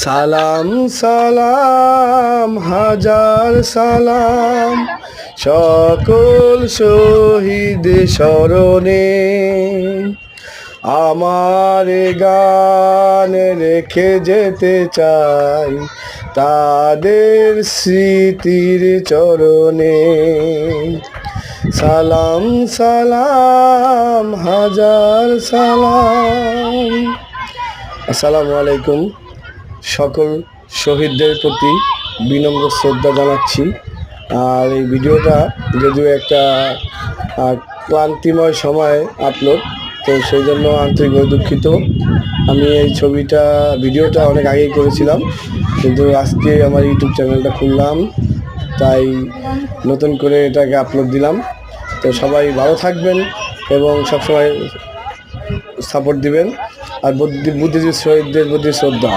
সালাম সালাম হাজার সালাম সকল শহীদ স্মরণে, আমার গান রেখে যেতে চাই তাদের স্মৃতির চরণে। সালাম সালাম হাজার সালাম। আসসালামু আলাইকুম। সকল শহীদদের প্রতি বিনম্র শ্রদ্ধা জানাচ্ছি। আর এই ভিডিওটা যদিও একটা ক্লান্তিময় সময় আপলোড, তো সেই জন্য আন্তরিকভাবে দুঃখিত। আমি এই ভিডিওটা অনেক আগেই করেছিলাম, কিন্তু আজকে আমার ইউটিউব চ্যানেলটা খুললাম, তাই নতুন করে এটাকে আপলোড দিলাম। তো সবাই ভালো থাকবেন এবং সবসময় সাপোর্ট দিবেন। আর বুদ্ধিজীবী শহীদদের প্রতি শ্রদ্ধা।